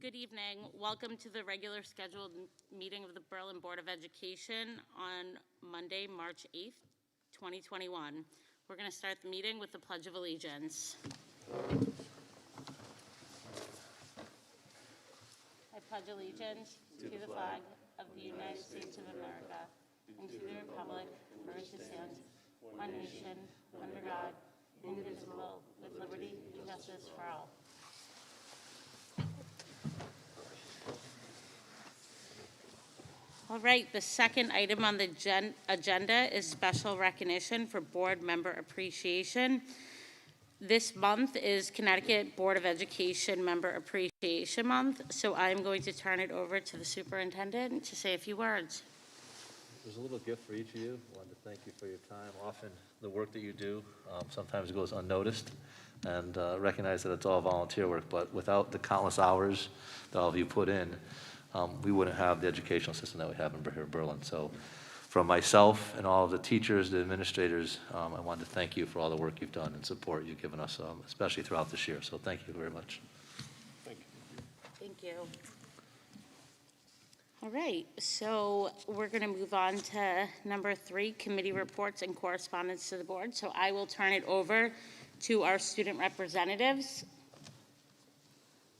Good evening. Welcome to the regular scheduled meeting of the Berlin Board of Education on Monday, March 8th, 2021. We're going to start the meeting with the Pledge of Allegiance. I pledge allegiance to the flag of the United States of America and to the republic for which it stands, one nation, under God, indivisible, with liberty and justice for all. All right, the second item on the agenda is special recognition for board member appreciation. This month is Connecticut Board of Education Member Appreciation Month, so I'm going to turn it over to the superintendent to say a few words. There's a little gift for each of you. I wanted to thank you for your time. Often the work that you do sometimes goes unnoticed, and recognize that it's all volunteer work, but without the countless hours that all of you put in, we wouldn't have the educational system that we have in here in Berlin. So from myself and all of the teachers, the administrators, I wanted to thank you for all the work you've done and support you've given us, especially throughout this year. So thank you very much. Thank you. Thank you. All right, so we're going to move on to number 3, committee reports and correspondence to the board. So I will turn it over to our student representatives.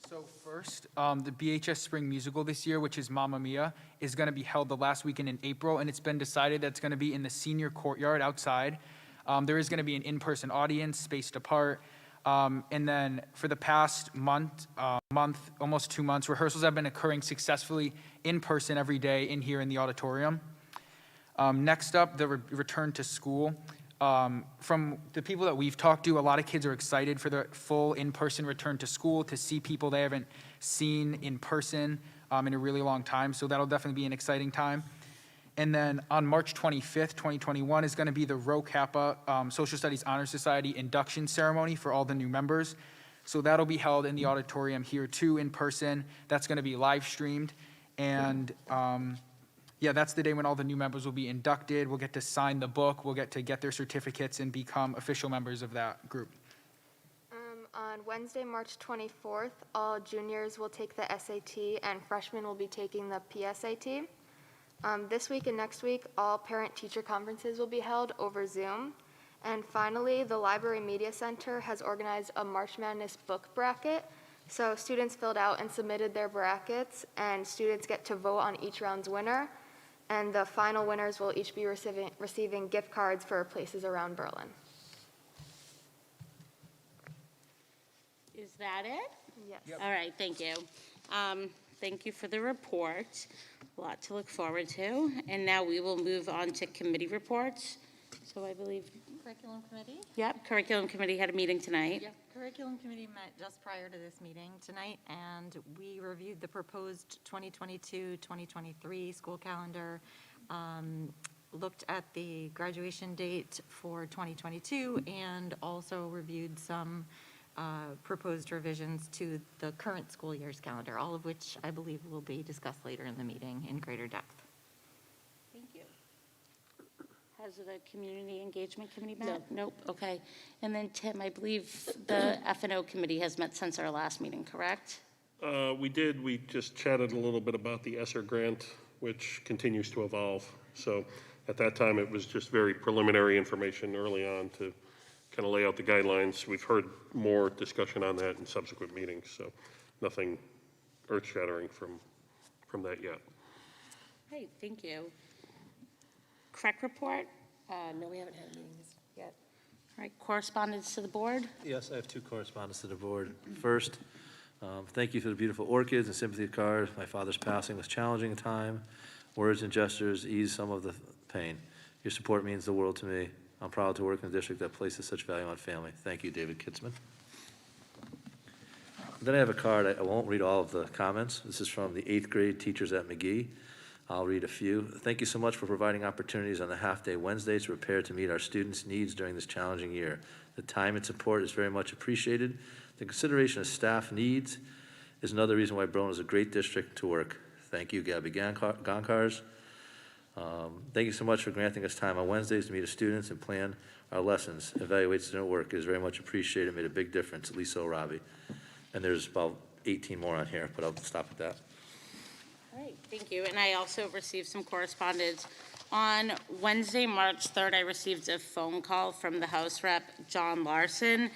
So first, the BHS Spring Musical this year, which is Mamma Mia, is going to be held the last weekend in April, and it's been decided that it's going to be in the senior courtyard outside. There is going to be an in-person audience spaced apart. And then for the past month, almost 2 months, rehearsals have been occurring successfully in person every day in here in the auditorium. Next up, the return to school. From the people that we've talked to, a lot of kids are excited for the full in-person return to school, to see people they haven't seen in person in a really long time. So that'll definitely be an exciting time. And then on March 25th, 2021 is going to be the Rho Kappa Social Studies Honor Society induction ceremony for all the new members. So that'll be held in the auditorium here too, in person. That's going to be live streamed. And yeah, that's the day when all the new members will be inducted. We'll get to sign the book. We'll get to get their certificates and become official members of that group. On Wednesday, March 24th, all juniors will take the SAT and freshmen will be taking the PSAT. This week and next week, all parent-teacher conferences will be held over Zoom. And finally, the Library Media Center has organized a March Madness book bracket. So students filled out and submitted their brackets, and students get to vote on each round's winner. And the final winners will each be receiving gift cards for places around Berlin. Is that it? Yes. Yep. All right, thank you. Thank you for the report. A lot to look forward to. And now we will move on to committee reports. So I believe, Curriculum Committee? yep, Curriculum Committee had a meeting tonight. Yep, Curriculum Committee met just prior to this meeting tonight, and we reviewed the proposed 2022-2023 school calendar, looked at the graduation date for 2022, and also reviewed some proposed revisions to the current school year's calendar, all of which I believe will be discussed later in the meeting in greater depth. Thank you. Has the Community Engagement Committee met? No. Nope, okay. And then Tim, I believe the F&O Committee has met since our last meeting, correct? We did. We just chatted a little bit about the ESSER grant, which continues to evolve. So at that time, it was just very preliminary information early on to kind of lay out the guidelines. We've heard more discussion on that in subsequent meetings, so nothing earth-shattering from that yet. Great, thank you. CREC report? No, we haven't had meetings yet. All right, correspondence to the board? Yes, I have 2 correspondence to the board. First, thank you for the beautiful orchids and sympathy cards. My father's passing was challenging time. Words and gestures ease some of the pain. Your support means the world to me. I'm proud to work in a district that places such value on family. Thank you, David Kitzman. Then I have a card. I won't read all of the comments. This is from the 8th grade teachers at McGee. I'll read a few. Thank you so much for providing opportunities on the half-day Wednesdays to prepare to meet our students' needs during this challenging year. The time and support is very much appreciated. The consideration of staff needs is another reason why Berlin is a great district to work. Thank you, Gabby Gonkars. Thank you so much for granting us time on Wednesdays to meet the students and plan our lessons, evaluate student work. It is very much appreciated, made a big difference. Lisa O'Rabi. And there's about 18 more on here, but I'll stop at that. All right, thank you. And I also received some correspondence. On Wednesday, March 3rd, I received a phone call from the House Rep, John Larson,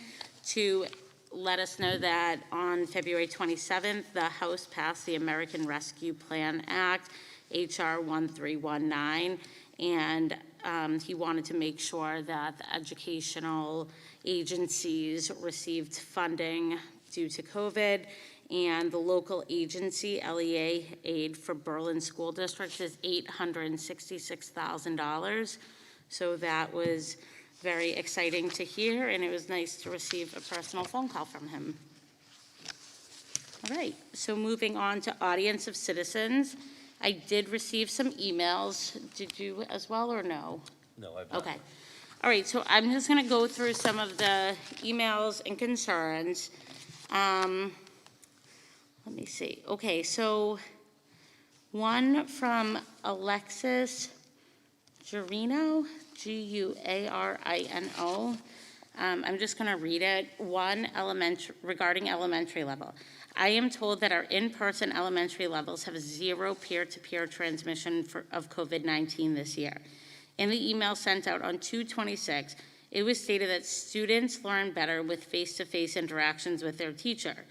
to let us know that on February 27th, the House passed the American Rescue Plan Act, HR 1319, and he wanted to make sure that the educational agencies received funding due to COVID, and the local agency, LEA aid for Berlin School District, is $866,000. So that was very exciting to hear, and it was nice to receive a personal phone call from him. All right, so moving on to audience of citizens. I did receive some emails. Did you as well, or no? No, I've not. Okay. All right, so I'm just going to go through some of the emails and concerns. Let me see. Okay, so one from Alexis Guarino, Guarino. I'm just going to read it. Regarding elementary level. I am told that our in-person elementary levels have zero peer-to-peer transmission of COVID-19 this year. In the email sent out on 2/26, it was stated that students learn better with face-to-face interactions with their teacher.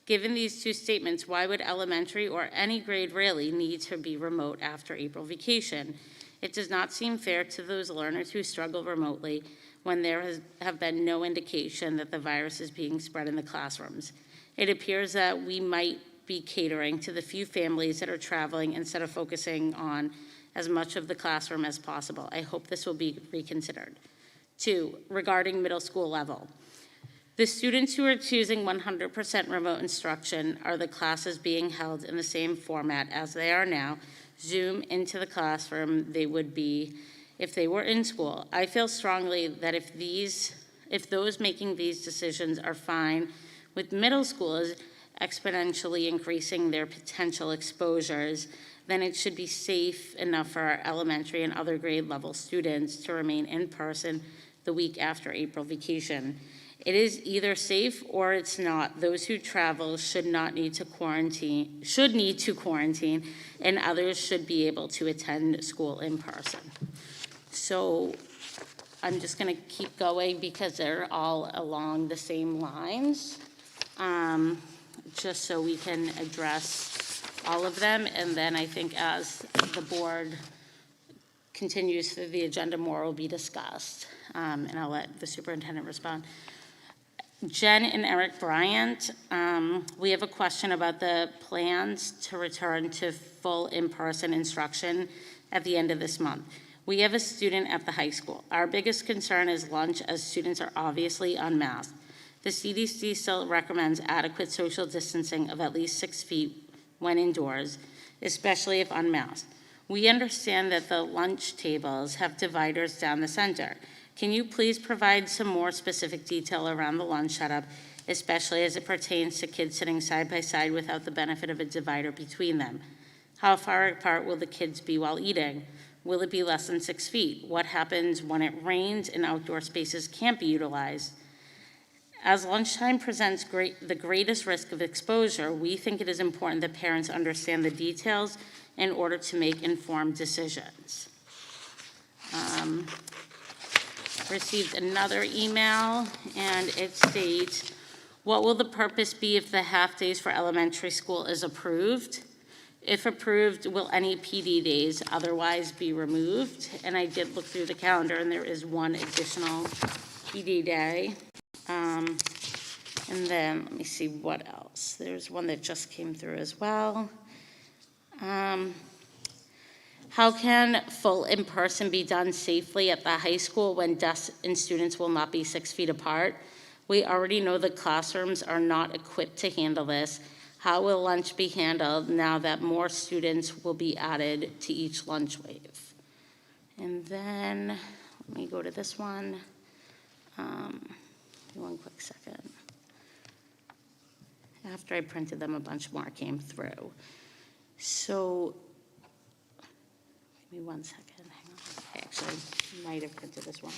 Given these two statements, why would elementary or any grade really need to be remote after April vacation? It does not seem fair to those learners who struggle remotely when there have been no indication that the virus is being spread in the classrooms. It appears that we might be catering to the few families that are traveling instead of focusing on as much of the classroom as possible. I hope this will be reconsidered. 2, regarding middle school level. The students who are choosing 100% remote instruction are the classes being held in the same format as they are now, Zoom into the classroom they would be if they were in school. I feel strongly that if those making these decisions are fine with middle schoolers exponentially increasing their potential exposures, then it should be safe enough for our elementary and other grade level students to remain in person the week after April vacation. It is either safe or it's not. Those who travel should need to quarantine, and others should be able to attend school in person. So I'm just going to keep going because they're all along the same lines, just so we can address all of them. And then I think as the board continues through the agenda, more will be discussed. And I'll let the superintendent respond. Jen and Eric Bryant, we have a question about the plans to return to full in-person instruction at the end of this month. We have a student at the high school. Our biggest concern is lunch, as students are obviously unmasked. The CDC still recommends adequate social distancing of at least 6 feet when indoors, especially if unmasked. We understand that the lunch tables have dividers down the center. Can you please provide some more specific detail around the lunch setup, especially as it pertains to kids sitting side by side without the benefit of a divider between them? How far apart will the kids be while eating? Will it be less than 6 feet? What happens when it rains and outdoor spaces can't be utilized? As lunchtime presents the greatest risk of exposure, we think it is important that parents understand the details in order to make informed decisions. Received another email, and it states, what will the purpose be if the half-days for elementary school is approved? If approved, will any PD days otherwise be removed? And I did look through the calendar, and there is one additional PD day. And then, let me see what else. There's one that just came through as well. How can full in-person be done safely at the high school when desks and students will not be 6 feet apart? We already know the classrooms are not equipped to handle this. How will lunch be handled now that more students will be added to each lunch wave? And then, let me go to this one. One quick second. After I printed them, a bunch more came through. So, give me 1 second, hang on. I actually might have printed this one.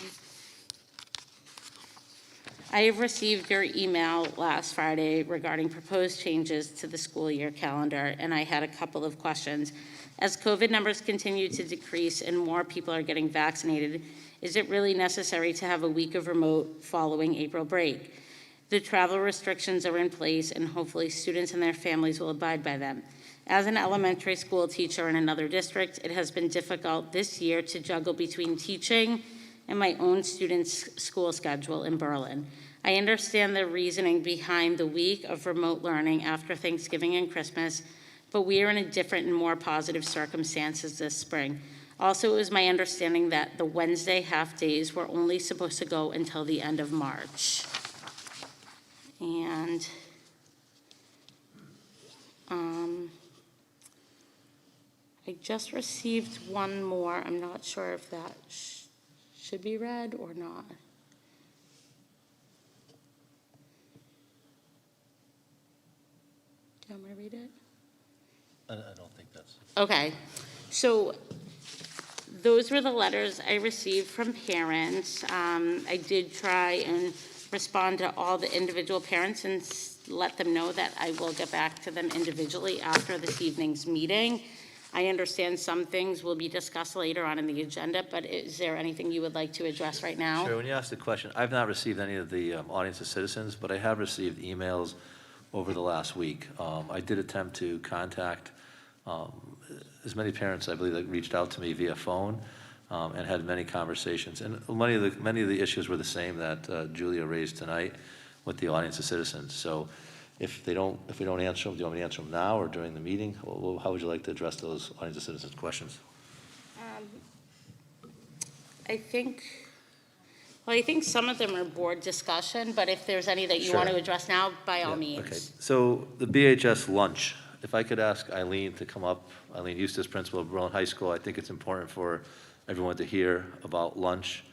I have received your email last Friday regarding proposed changes to the school year calendar, and I had a couple of questions. As COVID numbers continue to decrease and more people are getting vaccinated, is it really necessary to have a week of remote following April break? The travel restrictions are in place, and hopefully students and their families will abide by them. As an elementary school teacher in another district, it has been difficult this year to juggle between teaching and my own students' school schedule in Berlin. I understand the reasoning behind the week of remote learning after Thanksgiving and Christmas, but we are in a different and more positive circumstances this spring. Also, it was my understanding that the Wednesday half-days were only supposed to go until the end of March. And I just received one more. I'm not sure if that should be read or not. Do you want me to read it? I don't think that's. Okay, so those were the letters I received from parents. I did try and respond to all the individual parents and let them know that I will get back to them individually after this evening's meeting. I understand some things will be discussed later on in the agenda, but is there anything you would like to address right now? Sure, when you asked the question, I've not received any of the audience of citizens, but I have received emails over the last week. I did attempt to contact as many parents, I believe, that reached out to me via phone and had many conversations. And many of the issues were the same that Julia raised tonight with the audience of citizens. So if we don't answer them, do you want me to answer them now or during the meeting? How would you like to address those audience of citizens questions? I think some of them are board discussion, but if there's any that you Sure. want to address now, by all Yeah, means. okay. So the BHS lunch, if I could ask Eileen to come up, Eileen Eustace, principal of Berlin High School, I think it's important for everyone to hear about lunch.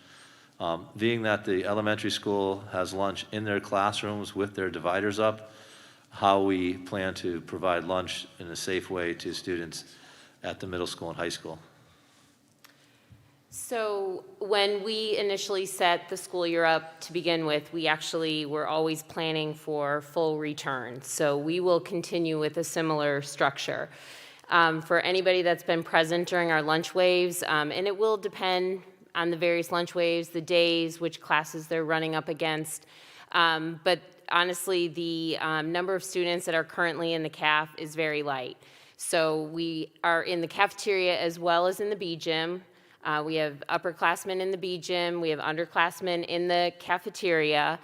Being that the elementary school has lunch in their classrooms with their dividers up, how we plan to provide lunch in a safe way to students at the middle school and high school. So when we initially set the school year up to begin with, we actually were always planning for full return. So we will continue with a similar structure. For anybody that's been present during our lunch waves, and it will depend on the various lunch waves, the days, which classes they're running up against. But honestly, the number of students that are currently in the CAF is very light. So we are in the cafeteria as well as in the B gym. We have upperclassmen in the B gym. We have underclassmen in the cafeteria.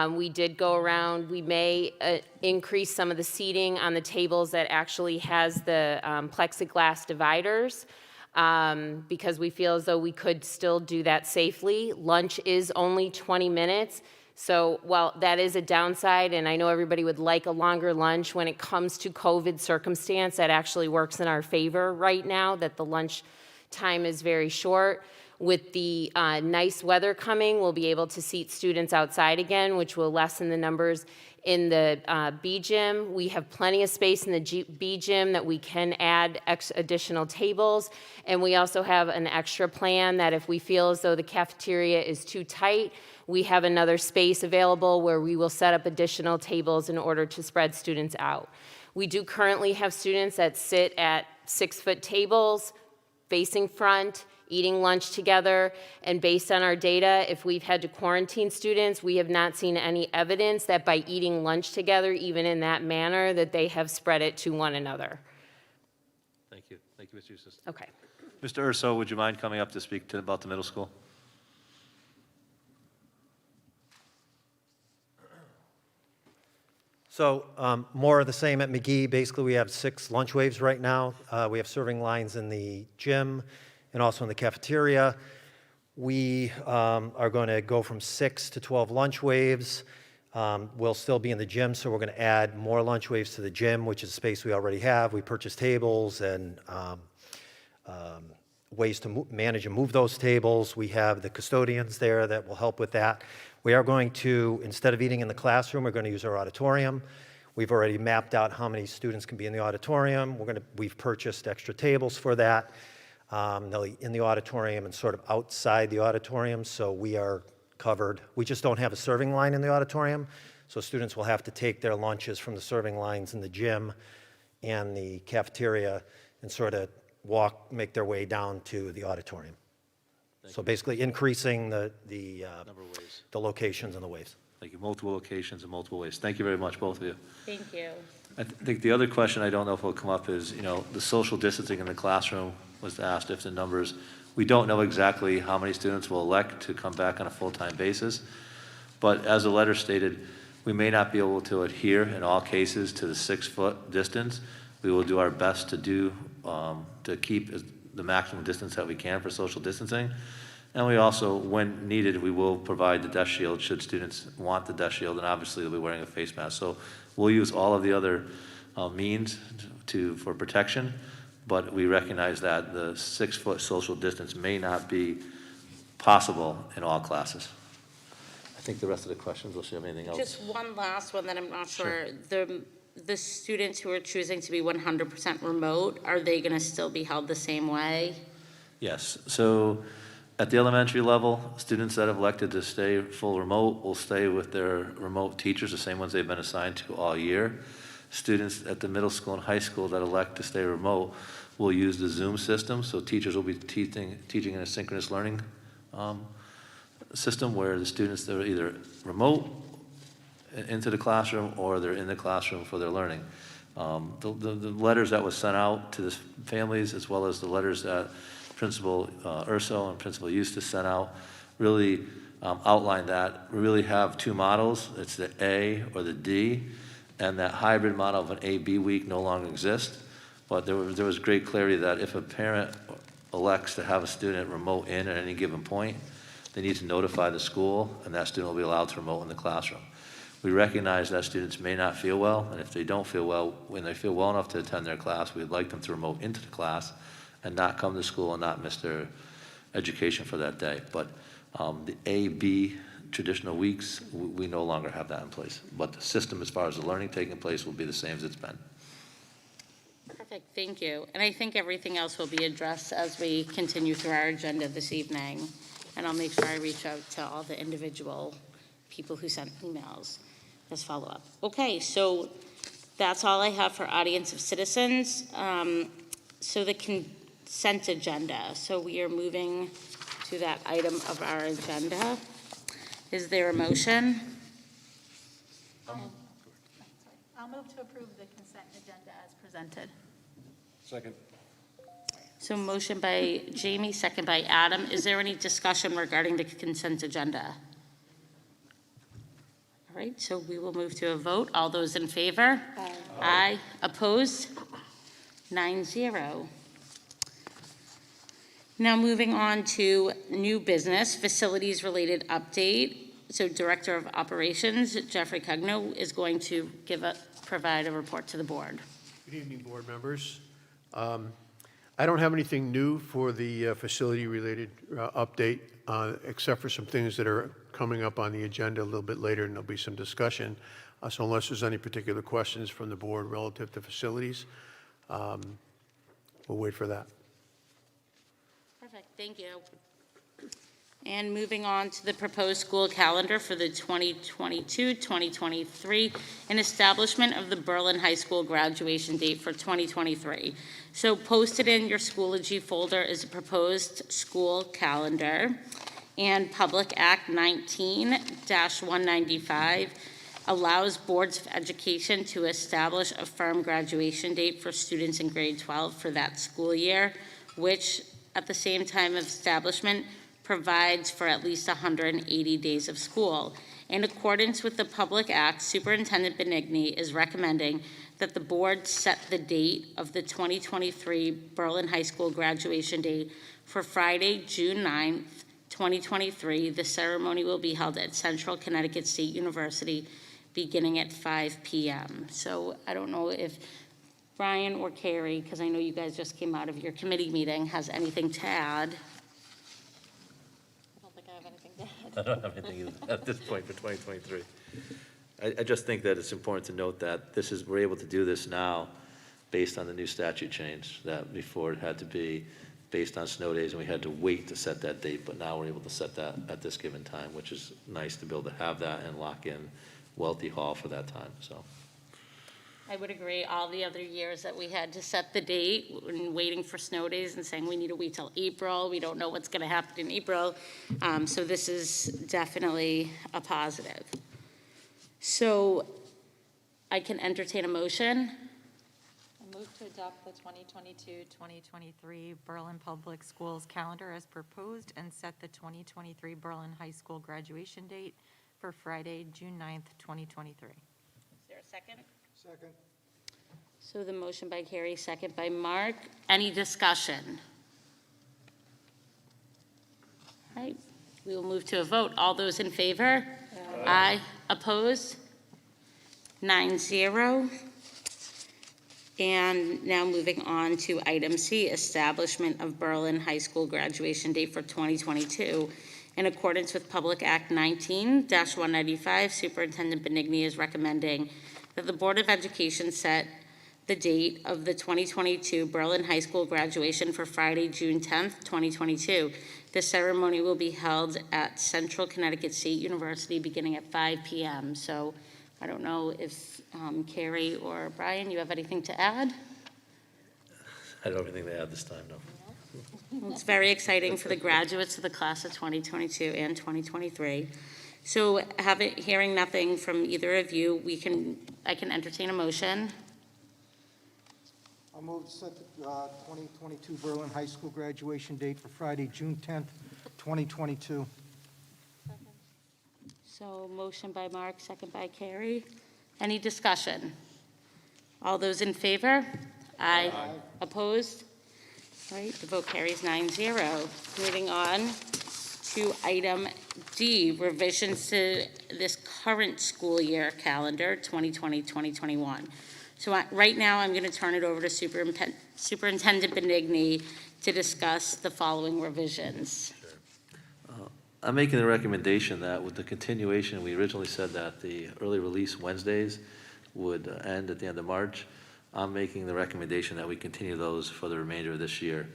We did go around. We may increase some of the seating on the tables that actually has the plexiglass dividers because we feel as though we could still do that safely. Lunch is only 20 minutes. So while that is a downside, and I know everybody would like a longer lunch, when it comes to COVID circumstance, that actually works in our favor right now, that the lunch time is very short. With the nice weather coming, we'll be able to seat students outside again, which will lessen the numbers in the B gym. We have plenty of space in the B gym that we can add additional tables. And we also have an extra plan that if we feel as though the cafeteria is too tight, we have another space available where we will set up additional tables in order to spread students out. We do currently have students that sit at 6-foot tables, facing front, eating lunch together, and based on our data, if we've had to quarantine students, we have not seen any evidence that by eating lunch together, even in that manner, that they have spread it to one another. Thank you. Thank you, Ms. Eustace. Okay. Mr. Urso, would you mind coming up to speak about the middle school? So more of the same at McGee. Basically, we have 6 lunch waves right now. We have serving lines in the gym and also in the cafeteria. We are going to go from 6 to 12 lunch waves. We'll still be in the gym, so we're going to add more lunch waves to the gym, which is space we already have. We purchased tables and ways to manage and move those tables. We have the custodians there that will help with that. We are going to, instead of eating in the classroom, we're going to use our auditorium. We've already mapped out how many students can be in the auditorium. We've purchased extra tables for that. They'll be in the auditorium and sort of outside the auditorium, so we are covered. We just don't have a serving line in the auditorium, so students will have to take their lunches from the serving lines in the gym and the cafeteria and sort of make their way down to the auditorium. So basically increasing the Number of ways. the locations and the waves. Thank you. Multiple locations and multiple ways. Thank you very much, both of you. Thank you. I think the other question, I don't know if it'll come up, is, the social distancing in the classroom was asked if the numbers, we don't know exactly how many students will elect to come back on a full-time basis. But as the letter stated, we may not be able to adhere in all cases to the 6-foot distance. We will do our best to keep the maximum distance that we can for social distancing. And we also, when needed, we will provide the desk shield should students want the desk shield, and obviously they'll be wearing a face mask. So we'll use all of the other means for protection, but we recognize that the 6-foot social distance may not be possible in all classes. I think the rest of the questions, unless you have anything else. Just one last one that I'm not sure. The students who are choosing to be 100% remote, are they going to still be held the same way? Yes, so at the elementary level, students that have elected to stay full remote will stay with their remote teachers, the same ones they've been assigned to all year. Students at the middle school and high school that elect to stay remote will use the Zoom system, so teachers will be teaching in a synchronous learning system where the students, they're either remote into the classroom or they're in the classroom for their learning. The letters that was sent out to the families, as well as the letters that Principal Urso and Principal Eustace sent out, really outline that. We really have two models. It's the A or the D, and that hybrid model of an A-B week no longer exists. But there was great clarity that if a parent elects to have a student remote in at any given point, they need to notify the school, and that student will be allowed to remote in the classroom. We recognize that students may not feel well, and if they don't feel well, when they feel well enough to attend their class, we'd like them to remote into the class and not come to school and not miss their education for that day. But the A, B traditional weeks, we no longer have that in place. But the system, as far as the learning taking place, will be the same as it's been. Perfect, thank you. And I think everything else will be addressed as we continue through our agenda this evening. And I'll make sure I reach out to all the individual people who sent emails as follow-up. Okay, so that's all I have for audience of citizens. So the consent agenda. So we are moving to that item of our agenda. Is there a motion? I'll move to approve the consent agenda as presented. Second. So motion by Jamie, second by Adam. Is there any discussion regarding the consent agenda? All right, so we will move to a vote. All those in favor? Aye. Aye. Opposed? 9-0. Now moving on to new business, facilities-related update. So Director of Operations, Jeffrey Cugno, is going to provide a report to the board. Good evening, board members. I don't have anything new for the facility-related update, except for some things that are coming up on the agenda a little bit later, and there'll be some discussion. So unless there's any particular questions from the board relative to facilities, we'll wait for that. Perfect, thank you. And moving on to the proposed school calendar for the 2022-2023 and establishment of the Berlin High School graduation date for 2023. So posted in your Schoology folder is a proposed school calendar, and Public Act 19-195 allows boards of education to establish a firm graduation date for students in grade 12 for that school year, which at the same time of establishment provides for at least 180 days of school. In accordance with the Public Act, Superintendent Benigni is recommending that the board set the date of the 2023 Berlin High School graduation date for Friday, June 9th, 2023. The ceremony will be held at Central Connecticut State University beginning at 5 p.m. So I don't know if Brian or Carrie, because I know you guys just came out of your committee meeting, has anything to add. I don't have anything either at this point for 2023. I just think that it's important to note that we're able to do this now based on the new statute change, that before it had to be based on snow days, and we had to wait to set that date, but now we're able to set that at this given time, which is nice to be able to have that and lock in Welty Hall for that time, so. I would agree. All the other years that we had to set the date and waiting for snow days and saying we need to wait till April, we don't know what's going to happen in April. So this is definitely a positive. So I can entertain a motion. I move to adopt the 2022-2023 Berlin Public Schools calendar as proposed and set the 2023 Berlin High School graduation date for Friday, June 9th, 2023. Is there a second? Second. So the motion by Carrie, second by Mark. Any discussion? All right, we will move to a vote. All those in favor? Aye. Opposed? 9-0. And now moving on to item C, establishment of Berlin High School graduation date for 2022. In accordance with Public Act 19-195, Superintendent Benigni is recommending that the Board of Education set the date of the 2022 Berlin High School graduation for Friday, June 10th, 2022. The ceremony will be held at Central Connecticut State University beginning at 5 p.m. So I don't know if Carrie or Brian, you have anything to add? I don't have anything to add this time, no. It's very exciting for the graduates of the class of 2022 and 2023. So hearing nothing from either of you, I can entertain a motion. I'll move to set the 2022 Berlin High School graduation date for Friday, June 10th, 2022. So motion by Mark, second by Carrie. Any discussion? All those in favor? Aye. Opposed? All right, the vote carries 9-0. Moving on to item D, revisions to this current school year calendar, 2020-2021. So right now, I'm going to turn it over to Superintendent Benigni to discuss the following revisions. I'm making the recommendation that with the continuation, we originally said that the early release Wednesdays would end at the end of March. I'm making the recommendation that we continue those for the remainder of this year.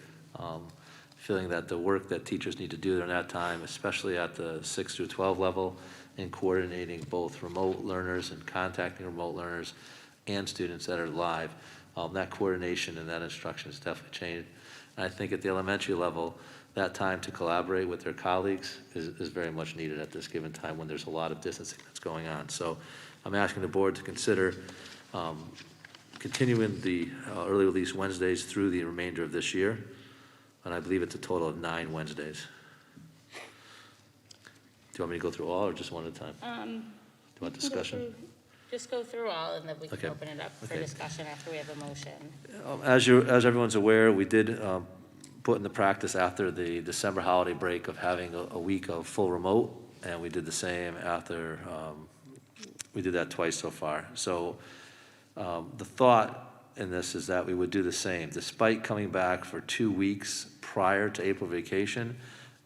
Feeling that the work that teachers need to do during that time, especially at the 6 through 12 level, in coordinating both remote learners and contacting remote learners and students that are live, that coordination and that instruction has definitely changed. And I think at the elementary level, that time to collaborate with their colleagues is very much needed at this given time when there's a lot of distancing that's going on. So I'm asking the board to consider continuing the early release Wednesdays through the remainder of this year, and I believe it's a total of 9 Wednesdays. Do you want me to go through all or just one at a time? Do you want discussion? Just go through all, and then we can Okay. open it up for Okay. discussion after we have a motion. As everyone's aware, we did put into practice after the December holiday break of having a week of full remote, and we did the same after, we did that twice so far. So the thought in this is that we would do the same, despite coming back for 2 weeks prior to April vacation.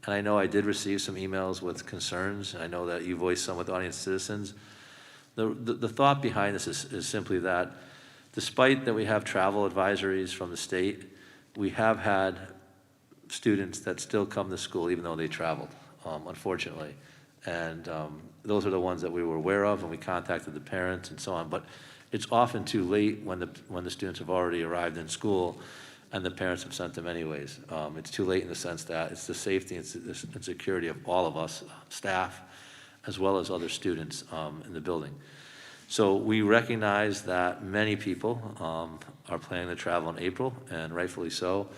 And I know I did receive some emails with concerns, and I know that you voiced some with audience citizens. The thought behind this is simply that despite that we have travel advisories from the state, we have had students that still come to school even though they traveled, unfortunately. And those are the ones that we were aware of, and we contacted the parents and so on. But it's often too late when the students have already arrived in school and the parents have sent them anyways. It's too late in the sense that it's the safety and security of all of us, staff, as well as other students in the building. So we recognize that many people are planning to travel in April, and rightfully so,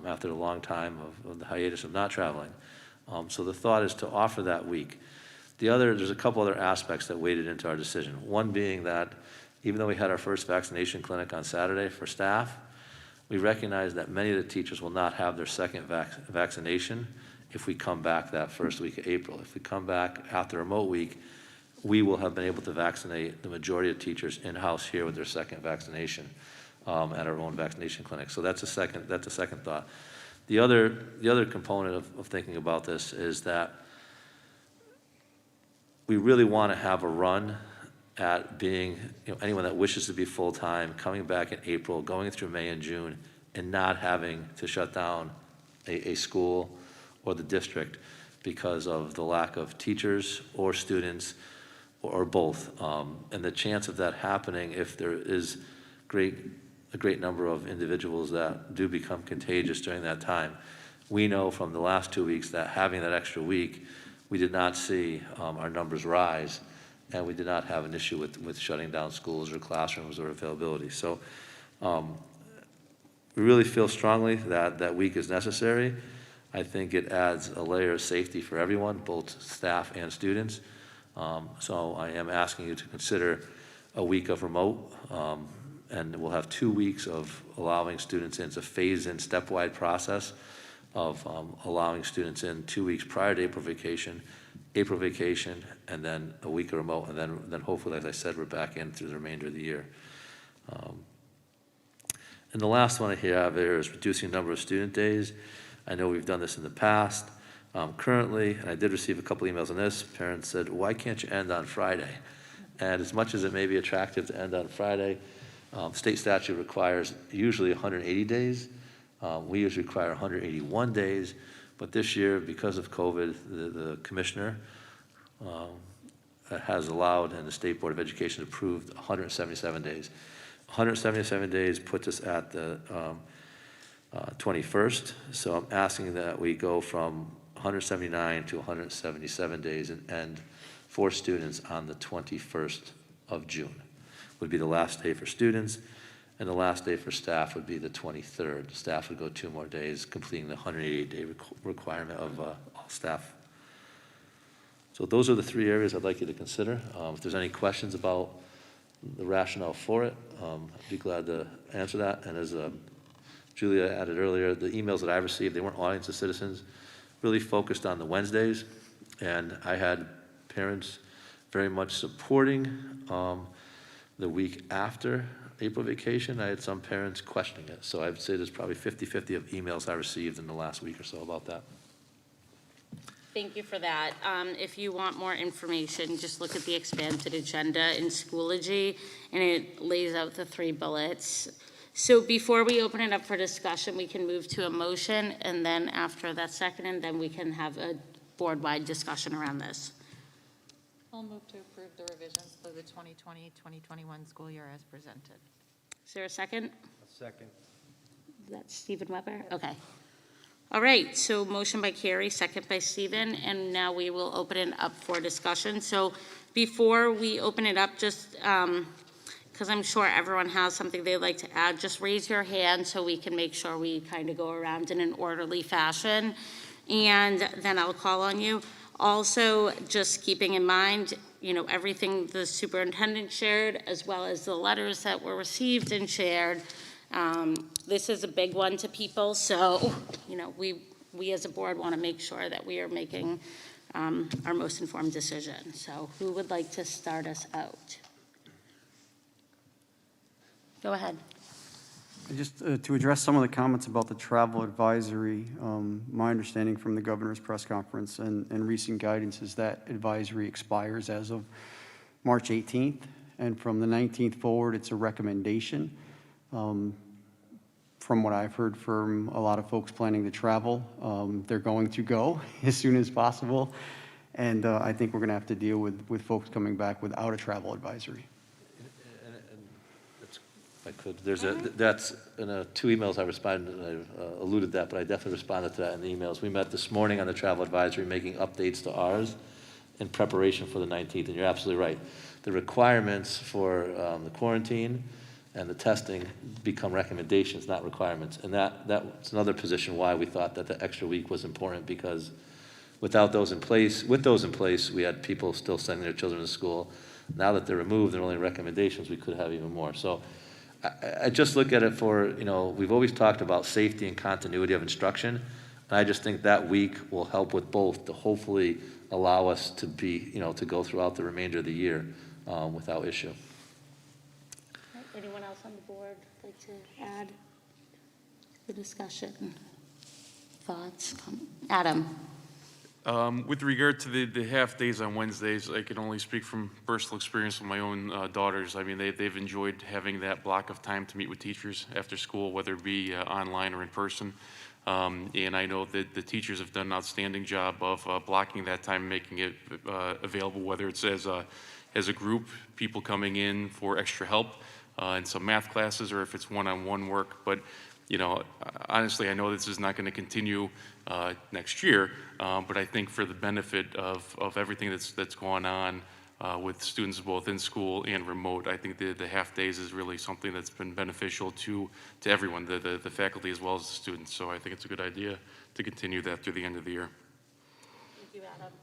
after the long time of the hiatus of not traveling. So the thought is to offer that week. There's a couple other aspects that weighted into our decision. One being that even though we had our first vaccination clinic on Saturday for staff, we recognize that many of the teachers will not have their second vaccination if we come back that first week of April. If we come back after a remote week, we will have been able to vaccinate the majority of teachers in-house here with their second vaccination at our own vaccination clinic. So that's a second thought. The other component of thinking about this is that we really want to have a run at being, anyone that wishes to be full-time, coming back in April, going through May and June, and not having to shut down a school or the district because of the lack of teachers or students or both. And the chance of that happening, if there is a great number of individuals that do become contagious during that time. We know from the last 2 weeks that having that extra week, we did not see our numbers rise, and we did not have an issue with shutting down schools or classrooms or availability. So we really feel strongly that that week is necessary. I think it adds a layer of safety for everyone, both staff and students. So I am asking you to consider a week of remote, and we'll have 2 weeks of allowing students in. It's a phase-in, stepwide process of allowing students in 2 weeks prior to April vacation, and then a week of remote, and then hopefully, as I said, we're back in through the remainder of the year. And the last one I have there is reducing the number of student days. I know we've done this in the past. Currently, and I did receive a couple emails on this, parents said, why can't you end on Friday? And as much as it may be attractive to end on Friday, state statute requires usually 180 days. We usually require 181 days, but this year, because of COVID, the commissioner has allowed, and the State Board of Education approved 177 days. 177 days puts us at the 21st, so I'm asking that we go from 179 to 177 days and end for students on the 21st of June. Would be the last day for students, and the last day for staff would be the 23rd. Staff would go 2 more days, completing the 188-day requirement of all staff. So those are the 3 areas I'd like you to consider. If there's any questions about the rationale for it, I'd be glad to answer that. And as Julia added earlier, the emails that I received, they weren't audience of citizens, really focused on the Wednesdays, and I had parents very much supporting the week after April vacation. I had some parents questioning it. So I would say there's probably 50-50 of emails I received in the last week or so about that. Thank you for that. If you want more information, just look at the expanded agenda in Schoology, and it lays out the 3 bullets. So before we open it up for discussion, we can move to a motion, and then after that's seconded, then we can have a board-wide discussion around this. I'll move to approve the revisions for the 2020-2021 school year as presented. Is there a second? Second. Is that Stephen Weber? Okay. All right, so motion by Carrie, second by Stephen, and now we will open it up for discussion. So before we open it up, just because I'm sure everyone has something they'd like to add, just raise your hand so we can make sure we kind of go around in an orderly fashion, and then I'll call on you. Also, just keeping in mind, you know, everything the superintendent shared, as well as the letters that were received and shared. This is a big one to people, so, you know, we as a board want to make sure that we are making our most informed decision. So who would like to start us out? Go ahead. Just to address some of the comments about the travel advisory, my understanding from the governor's press conference and recent guidance is that advisory expires as of March 18th, and from the 19th forward, it's a recommendation. From what I've heard from a lot of folks planning to travel, they're going to go as soon as possible, and I think we're going to have to deal with folks coming back without a travel advisory. If I could, that's in 2 emails I responded, and I alluded that, but I definitely responded to that in the emails. We met this morning on the travel advisory, making updates to ours in preparation for the 19th, and you're absolutely right. The requirements for the quarantine and the testing become recommendations, not requirements, and that's another position why we thought that the extra week was important, because without those in place, we had people still sending their children to school. Now that they're removed, they're only recommendations, we could have even more. So I just look at it for, you know, we've always talked about safety and continuity of instruction, and I just think that week will help with both to hopefully allow us to be, you know, to go throughout the remainder of the year without issue. Anyone else on the board like to add to the discussion? Thoughts? Adam? With regard to the half days on Wednesdays, I can only speak from personal experience with my own daughters. I mean, they've enjoyed having that block of time to meet with teachers after school, whether it be online or in person. And I know that the teachers have done an outstanding job of blocking that time, making it available, whether it's as a group, people coming in for extra help in some math classes, or if it's one-on-one work. But, you know, honestly, I know this is not going to continue next year, but I think for the benefit of everything that's going on with students both in school and remote, I think the half days is really something that's been beneficial to everyone, the faculty as well as the students. So I think it's a good idea to continue that through the end of the year. Thank you, Adam.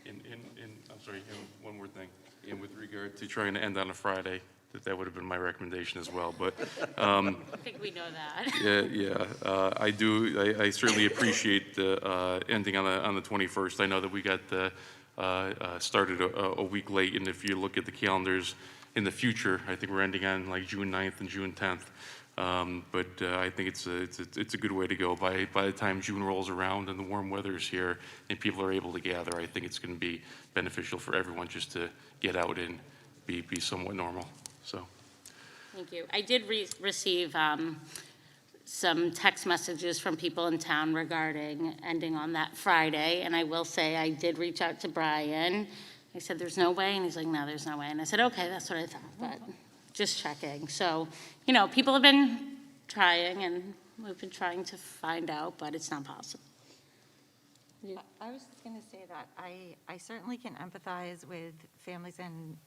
And I'm sorry, and one more thing. And with regard to trying to end on a Friday, that would have been my recommendation as well. But I think we know that. I do. I certainly appreciate the ending on the 21st. I know that we got started a week late, and if you look at the calendars in the future, I think we're ending on like June 9th and June 10th. But I think it's a good way to go. By the time June rolls around and the warm weather is here and people are able to gather, I think it's going to be beneficial for everyone just to get out and be somewhat normal. So. Thank you. I did receive some text messages from people in town regarding ending on that Friday, and I will say I did reach out to Brian. I said, there's no way, and he's like, no, there's no way. And I said, okay, that's what I thought, but just checking. So, you know, people have been trying, and we've been trying to find out, but it's not possible. I was just going to say that I certainly can empathize with families, and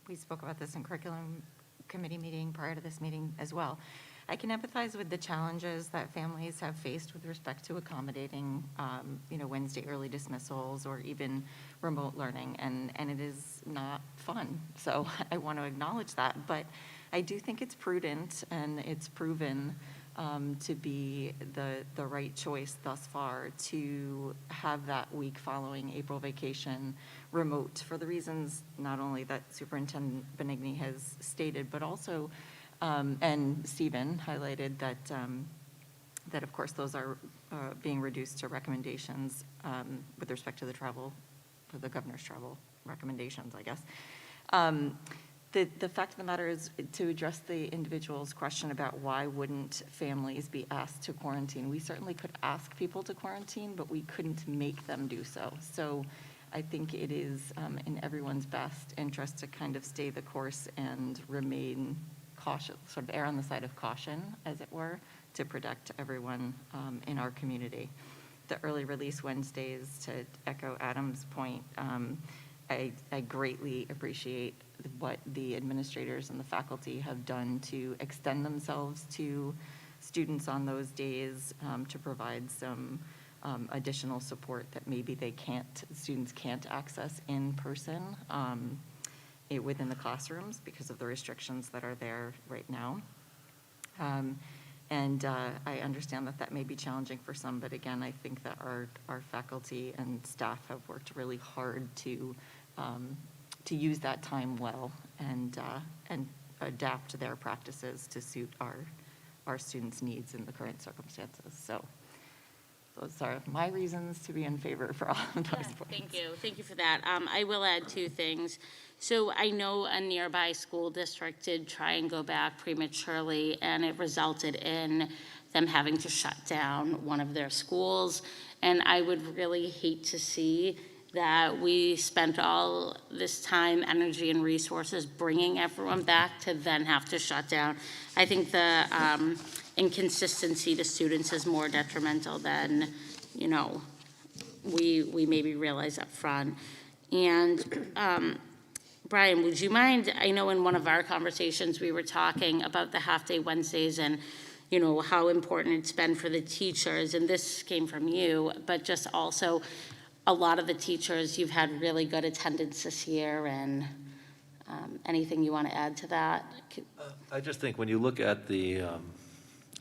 we spoke about this in curriculum committee meeting prior to this meeting as well. I can empathize with the challenges that families have faced with respect to accommodating, Wednesday early dismissals or even remote learning, and it is not fun. So I want to acknowledge that, but I do think it's prudent and it's proven to be the right choice thus far to have that week following April vacation remote for the reasons not only that Superintendent Benigni has stated, but also, and Stephen highlighted that of course those are being reduced to recommendations with respect to the travel, for the governor's travel recommendations, I guess. The fact of the matter is, to address the individual's question about why wouldn't families be asked to quarantine, we certainly could ask people to quarantine, but we couldn't make them do so. So I think it is in everyone's best interest to kind of stay the course and remain cautious, sort of err on the side of caution, as it were, to protect everyone in our community. The early release Wednesdays, to echo Adam's point, I greatly appreciate what the administrators and the faculty have done to extend themselves to students on those days to provide some additional support that maybe students can't access in person within the classrooms because of the restrictions that are there right now. And I understand that may be challenging for some, but again, I think that our faculty and staff have worked really hard to use that time well and adapt their practices to suit our students' needs in the current circumstances. So those are my reasons to be in favor for all of those points. Thank you. Thank you for that. I will add two things. So I know a nearby school district did try and go back prematurely, and it resulted in them having to shut down one of their schools. And I would really hate to see that we spent all this time, energy, and resources bringing everyone back to then have to shut down. I think the inconsistency to students is more detrimental than, we maybe realize up front. And Brian, would you mind, I know in one of our conversations we were talking about the half-day Wednesdays and how important it's been for the teachers, and this came from you, but just also a lot of the teachers, you've had really good attendance this year, and anything you want to add to that? I just think when you look at the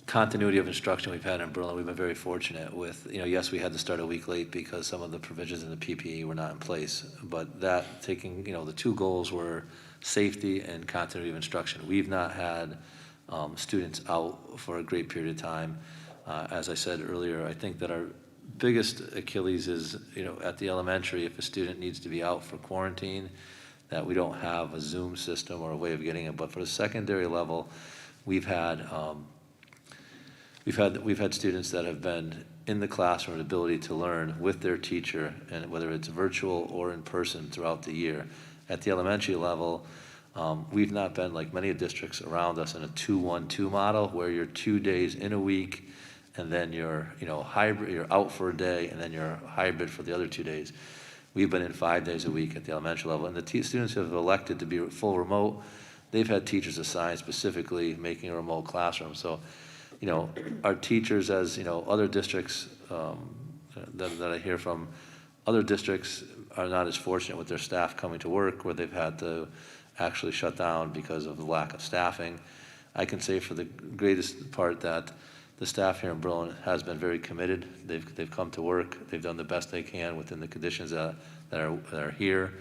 continuity of instruction we've had in Berlin, we've been very fortunate with, yes, we had to start a week late because some of the provisions in the PPE were not in place, but that taking, the two goals were safety and continuity of instruction. We've not had students out for a great period of time. As I said earlier, I think that our biggest Achilles is, at the elementary, if a student needs to be out for quarantine, that we don't have a Zoom system or a way of getting it. But for the secondary level, we've had students that have been in the classroom, the ability to learn with their teacher, and whether it's virtual or in person throughout the year. At the elementary level, we've not been like many districts around us in a 2-1-2 model where you're 2 days in a week and then you're, hybrid, you're out for a day and then you're hybrid for the other 2 days. We've been in 5 days a week at the elementary level, and the students who have elected to be full remote, they've had teachers assigned specifically making a remote classroom. So, our teachers, as other districts that I hear from, other districts are not as fortunate with their staff coming to work, where they've had to actually shut down because of the lack of staffing. I can say for the greatest part that the staff here in Berlin has been very committed. They've come to work. They've done the best they can within the conditions that are here,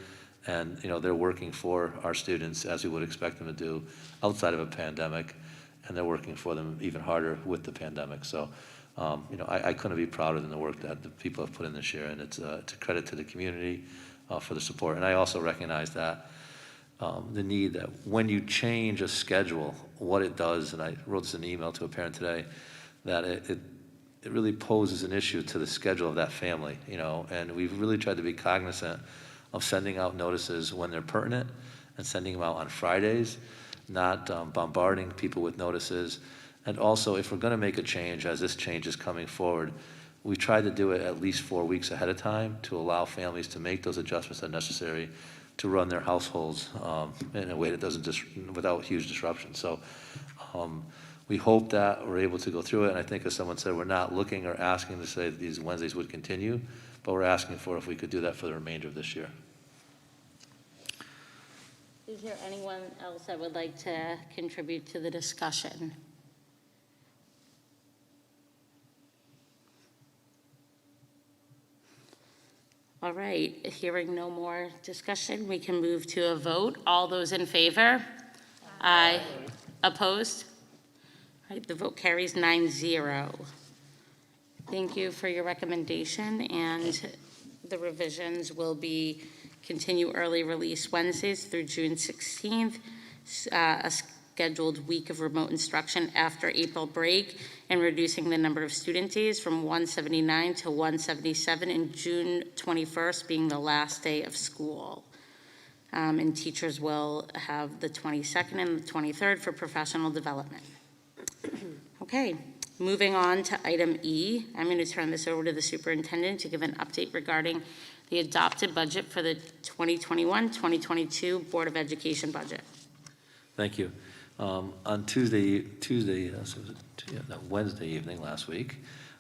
and they're working for our students as we would expect them to do outside of a pandemic. And they're working for them even harder with the pandemic. So, I couldn't be prouder than the work that the people have put in this year, and it's a credit to the community for the support. And I also recognize that the need that when you change a schedule, what it does, and I wrote this in an email to a parent today, that it really poses an issue to the schedule of that family, and we've really tried to be cognizant of sending out notices when they're pertinent and sending them out on Fridays, not bombarding people with notices. And also, if we're going to make a change, as this change is coming forward, we try to do it at least 4 weeks ahead of time to allow families to make those adjustments that are necessary to run their households in a way that doesn't without huge disruption. So we hope that we're able to go through it. And I think, as someone said, we're not looking or asking to say that these Wednesdays would continue, but we're asking for if we could do that for the remainder of this year. Is there anyone else that would like to contribute to the discussion? All right, hearing no more discussion, we can move to a vote. All those in favor? Aye. Opposed? All right, the vote carries 9-0. Thank you for your recommendation, and the revisions will be continue early release Wednesdays through June 16th, a scheduled week of remote instruction after April break, and reducing the number of student days from 179 to 177, and June 21st being the last day of school. And teachers will have the 22nd and the 23rd for professional development. Okay, moving on to item E, I'm going to turn this over to the superintendent to give an update regarding the adopted budget for the 2021-2022 Board of Education budget. Thank you. On Wednesday evening last week,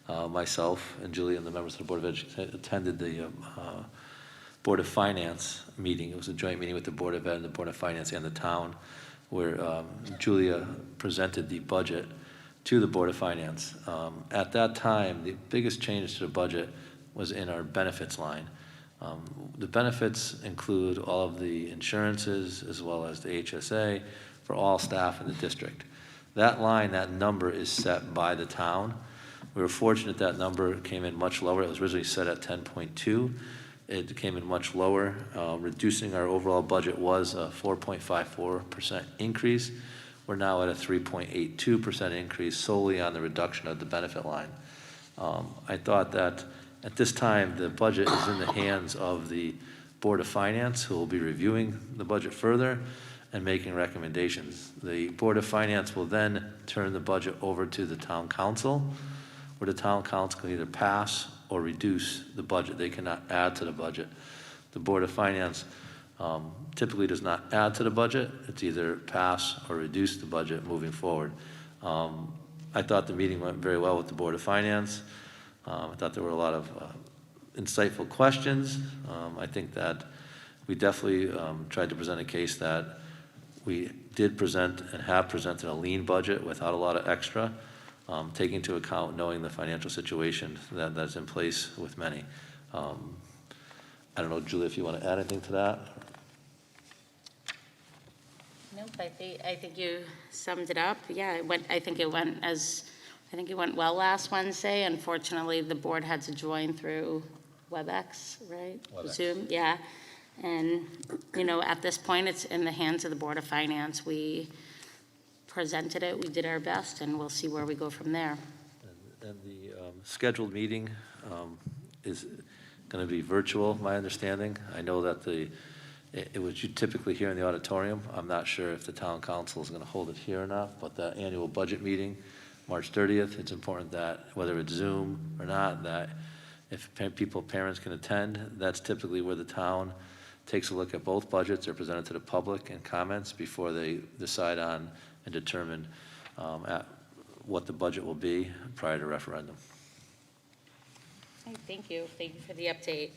myself and Julie and the members of the Board of Education attended the Board of Finance meeting. It was a joint meeting with the Board of Ed and the Board of Finance and the town, where Julia presented the budget to the Board of Finance. At that time, the biggest change to the budget was in our benefits line. The benefits include all of the insurances as well as the HSA for all staff in the district. That line, that number is set by the town. We were fortunate that number came in much lower. It was originally set at 10.2. It came in much lower. Reducing our overall budget was a 4.54% increase. We're now at a 3.82% increase solely on the reduction of the benefit line. I thought that at this time, the budget is in the hands of the Board of Finance, who will be reviewing the budget further and making recommendations. The Board of Finance will then turn the budget over to the Town Council, where the Town Council can either pass or reduce the budget. They cannot add to the budget. The Board of Finance typically does not add to the budget. It's either pass or reduce the budget moving forward. I thought the meeting went very well with the Board of Finance. I thought there were a lot of insightful questions. I think that we definitely tried to present a case that we did present and have presented a lean budget without a lot of extra, taking into account knowing the financial situation that's in place with many. I don't know, Julie, if you want to add anything to that? Nope, I think you summed it up. Yeah, I think it went well last Wednesday. Unfortunately, the board had to join through WebEx, right? WebEx. Zoom, yeah. And, at this point, it's in the hands of the Board of Finance. We presented it, we did our best, and we'll see where we go from there. And the scheduled meeting is going to be virtual, my understanding. I know that it was you typically here in the auditorium. I'm not sure if the town council is going to hold it here or not, but the annual budget meeting, March 30th, it's important that whether it's Zoom or not, that if parents can attend, that's typically where the town takes a look at both budgets. They're presented to the public and comments before they decide on and determine what the budget will be prior to referendum. Okay, thank you. Thank you for the update.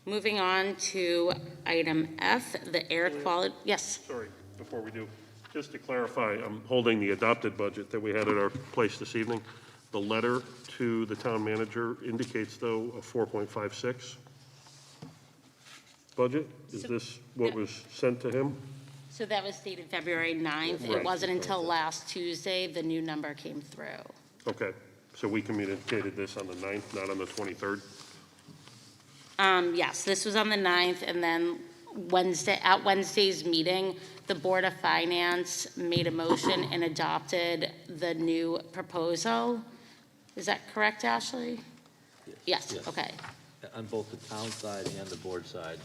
Moving on to item F, the air quality. Yes. Sorry, before we do, just to clarify, I'm holding the adopted budget that we had at our place this evening. The letter to the town manager indicates, though, a 4.56 budget. Is this what was sent to him? So that was dated February 9th. It Right. wasn't until last Tuesday the new number came through. Okay, so we communicated this on the 9th, not on the 23rd? Yes, this was on the 9th, and then at Wednesday's meeting, the Board of Finance made a motion and adopted the new proposal. Is that correct, Ashley? Yes, Yes. okay. On both the town side and the board side,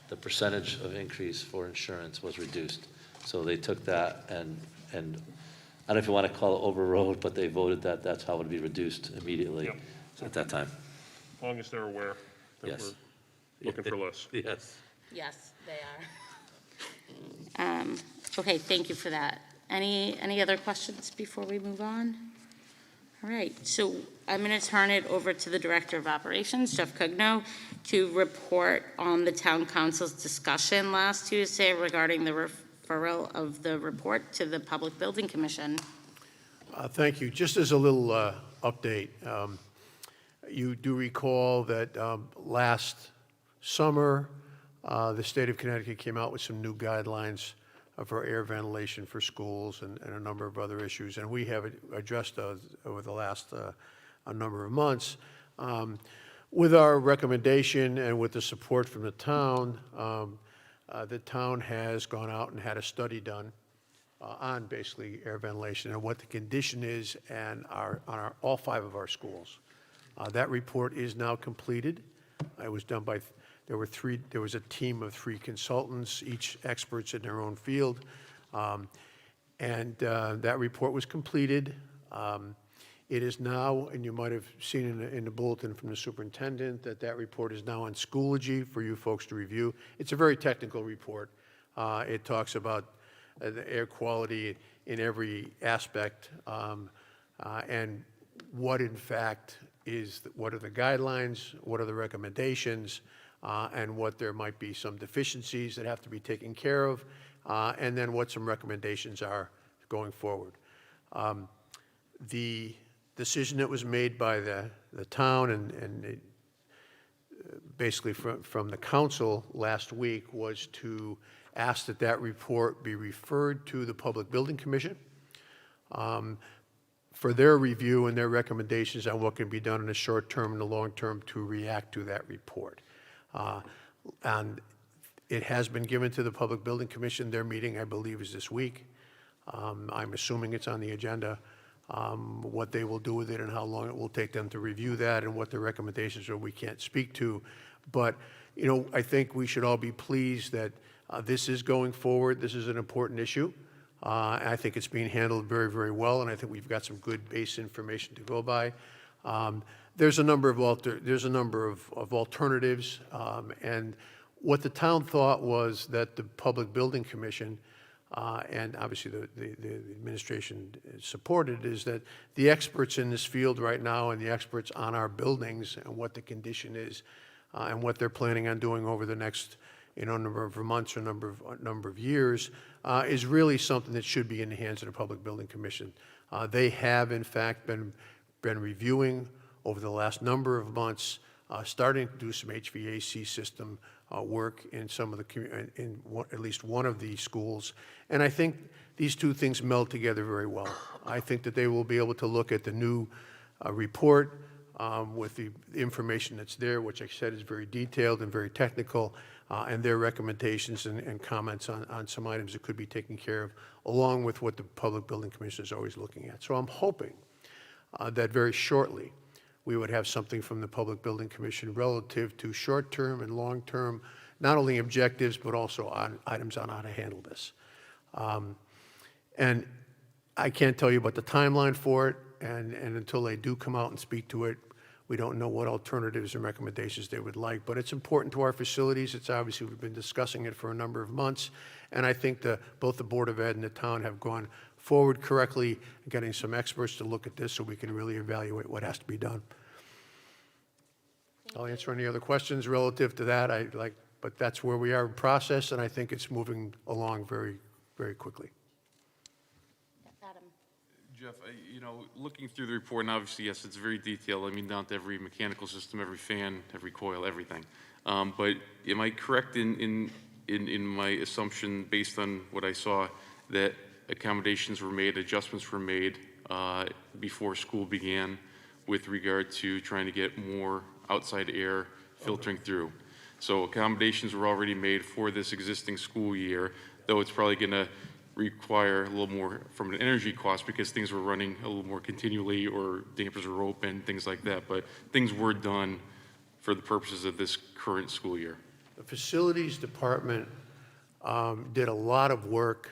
the percentage of increase for insurance was reduced. So they took that and I don't know if you want to call it overrode, but they voted that that's how it would be reduced immediately Yep. at that time. As long as they're aware that Yes. we're looking for less. Yes. Yes, they are. Okay, thank you for that. Any other questions before we move on? All right, so I'm going to turn it over to the Director of Operations, Jeff Cugno, to report on the Town Council's discussion last Tuesday regarding the referral of the report to the Public Building Commission. Thank you. Just as a little update, you do recall that last summer, the state of Connecticut came out with some new guidelines for air ventilation for schools and a number of other issues, and we have addressed those over the last a number of months. With our recommendation and with the support from the town has gone out and had a study done on basically air ventilation and what the condition is and on all 5 of our schools. That report is now completed. It was done by there was a team of 3 consultants, each experts in their own field, and that report was completed. It is now, and you might have seen in the bulletin from the superintendent, that report is now on Schoology for you folks to review. It's a very technical report. It talks about the air quality in every aspect, and what in fact what are the guidelines, what are the recommendations, and what there might be some deficiencies that have to be taken care of, and then what some recommendations are going forward. The decision that was made by the town and basically from the council last week was to ask that report be referred to the Public Building Commission for their review and their recommendations on what can be done in the short term and the long term to react to that report. And it has been given to the Public Building Commission. Their meeting, I believe, is this week. I'm assuming it's on the agenda. What they will do with it and how long it will take them to review that and what their recommendations are, we can't speak to. But, I think we should all be pleased that this is going forward. This is an important issue. I think it's being handled very, very well, and I think we've got some good base information to go by. There's a number of alternatives, and what the town thought was that the Public Building Commission, and obviously the administration supported, is that the experts in this field right now and the experts on our buildings and what the condition is and what they're planning on doing over the next number of months or number of years is really something that should be in the hands of the Public Building Commission. They have, in fact, been reviewing over the last number of months, starting to do some HVAC system work in some of at least one of the schools. And I think these two things meld together very well. I think that they will be able to look at the new report with the information that's there, which I said is very detailed and very technical, and their recommendations and comments on some items that could be taken care of, along with what the Public Building Commission is always looking at. So I'm hoping that very shortly we would have something from the Public Building Commission relative to short-term and long-term, not only objectives, but also on items on how to handle this. And I can't tell you about the timeline for it, and until they do come out and speak to it, we don't know what alternatives and recommendations they would like. But it's important to our facilities. It's obviously, we've been discussing it for a number of months, and I think both the Board of Ed and the town have gone forward correctly, getting some experts to look at this so we can really evaluate what has to be done. I'll answer any other questions relative to that. But that's where we are in process, and I think it's moving along very, very quickly. Adam? Jeff, looking through the report, and obviously, yes, it's very detailed. I mean, down to every mechanical system, every fan, every coil, everything. But am I correct in my assumption, based on what I saw, that accommodations were made, adjustments were made before school began with regard to trying to get more outside air filtering through? So accommodations were already made for this existing school year, though it's probably going to require a little more from an energy cost because things were running a little more continually or dampers were open, things like that. But things were done for the purposes of this current school year. The facilities department did a lot of work,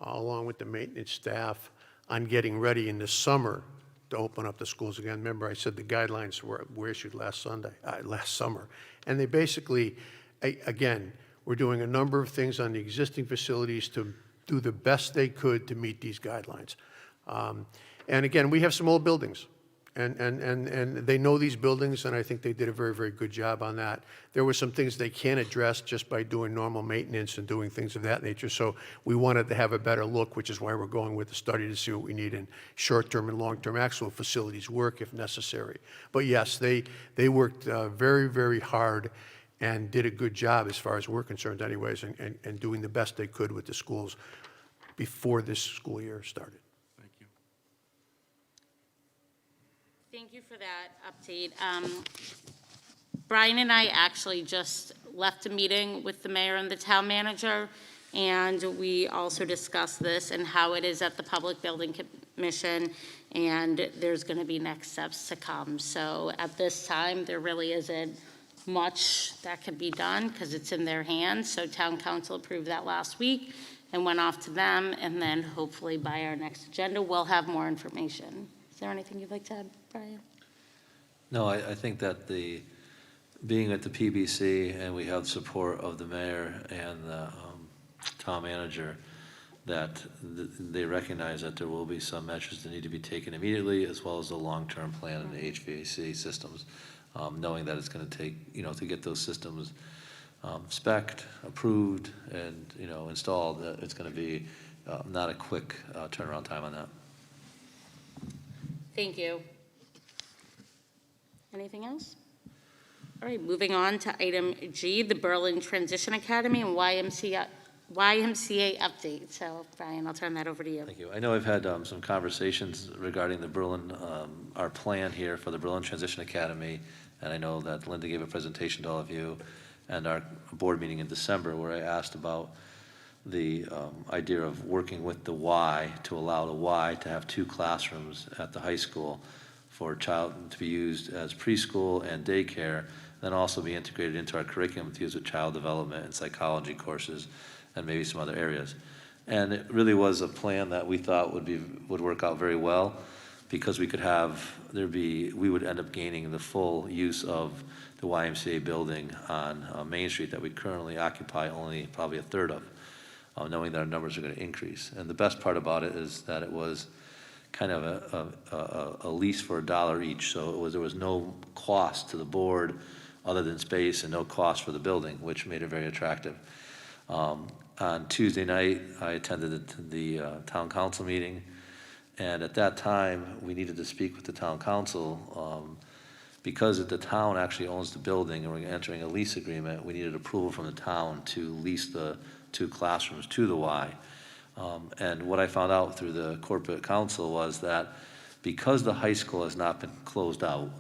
along with the maintenance staff, on getting ready in the summer to open up the schools again. Remember, I said the guidelines were issued last summer. And they basically, again, were doing a number of things on the existing facilities to do the best they could to meet these guidelines. And again, we have some old buildings, and they know these buildings, and I think they did a very, very good job on that. There were some things they can't address just by doing normal maintenance and doing things of that nature, so we wanted to have a better look, which is why we're going with the study to see what we need in short-term and long-term actual facilities work if necessary. But yes, they worked very, very hard and did a good job as far as we're concerned anyways, and doing the best they could with the schools before this school year started. Thank you. Thank you for that update. Brian and I actually just left a meeting with the mayor and the town manager, and we also discussed this and how it is at the Public Building Commission, and there's going to be next steps to come. So at this time, there really isn't much that can be done because it's in their hands. So town council approved that last week and went off to them, and then hopefully by our next agenda, we'll have more information. Is there anything you'd like to add, Brian? No, I think that being at the PBC and we have support of the mayor and the town manager, that they recognize that there will be some measures that need to be taken immediately, as well as the long-term plan in the HVAC systems, knowing that it's going to take, to get those systems spec'd, approved, and, installed, it's going to be not a quick turnaround time on that. Thank you. Anything else? All right, moving on to item G, the Berlin Transition Academy and YMCA update. So, Brian, I'll turn that over to you. Thank you. I know I've had some conversations regarding the Berlin, our plan here for the Berlin Transition Academy, and I know that Linda gave a presentation to all of you and our board meeting in December where I asked about the idea of working with the Y to allow the Y to have 2 classrooms at the high school for a child to be used as preschool and daycare, then also be integrated into our curriculum to use with child development and psychology courses and maybe some other areas. And it really was a plan that we thought would work out very well, because we could we would end up gaining the full use of the YMCA building on Main Street that we currently occupy only probably a third of, knowing that our numbers are going to increase. And the best part about it is that it was kind of a lease for $1 each, so there was no cost to the board other than space and no cost for the building, which made it very attractive. On Tuesday night, I attended the town council meeting, and at that time, we needed to speak with the town council because the town actually owns the building and we're entering a lease agreement. We needed approval from the town to lease the 2 classrooms to the Y. And what I found out through the corporate council was that because the high school has not been closed out,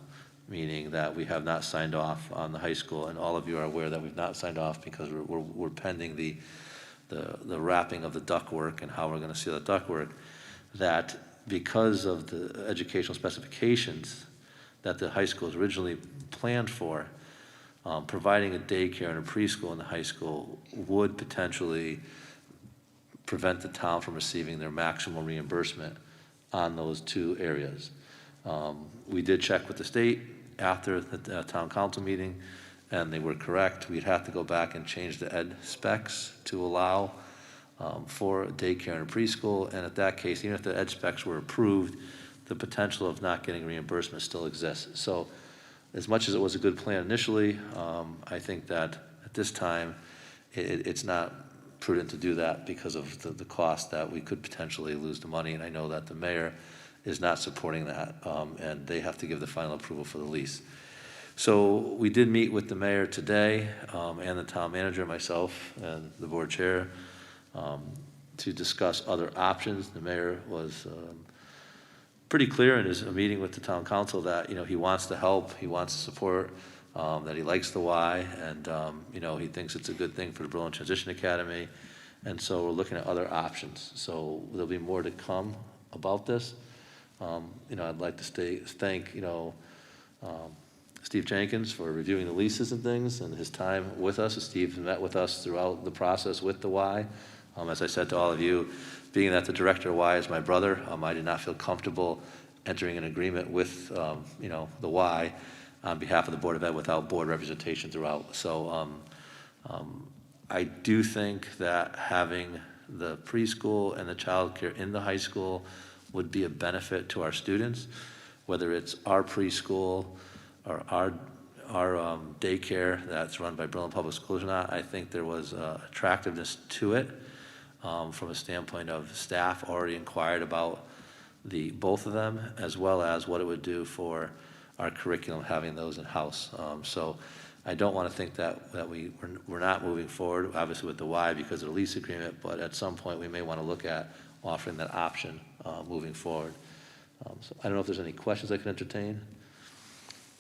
meaning that we have not signed off on the high school, and all of you are aware that we've not signed off because we're pending the wrapping of the ductwork and how we're going to seal the ductwork, that because of the educational specifications that the high school is originally planned for, providing a daycare and a preschool in the high school would potentially prevent the town from receiving their maximum reimbursement on those two areas. We did check with the state after the town council meeting, and they were correct. We'd have to go back and change the ed specs to allow for a daycare and a preschool, and at that case, even if the ed specs were approved, the potential of not getting reimbursement still exists. So as much as it was a good plan initially, I think that at this time, it's not prudent to do that because of the cost that we could potentially lose the money, and I know that the mayor is not supporting that, and they have to give the final approval for the lease. So we did meet with the mayor today, and the town manager, myself, and the board chair, to discuss other options. The mayor was pretty clear in his meeting with the town council that, he wants to help, he wants to support, that he likes the Y, and, he thinks it's a good thing for the Berlin Transition Academy. And so we're looking at other options. So there'll be more to come about this. I'd like to thank, Steve Jenkins for reviewing the leases and things and his time with us. Steve met with us throughout the process with the Y. As I said to all of you, being that the director of Y is my brother, I did not feel comfortable entering an agreement with, the Y on behalf of the Board of Ed without board representation throughout. So I do think that having the preschool and the childcare in the high school would be a benefit to our students, whether it's our preschool or our daycare that's run by Berlin Public Schools or not. I think there was attractiveness to it from a standpoint of staff already inquired about both of them, as well as what it would do for our curriculum having those in-house. So I don't want to think that we're not moving forward, obviously with the Y because of the lease agreement, but at some point we may want to look at offering that option moving forward. So I don't know if there's any questions I can entertain.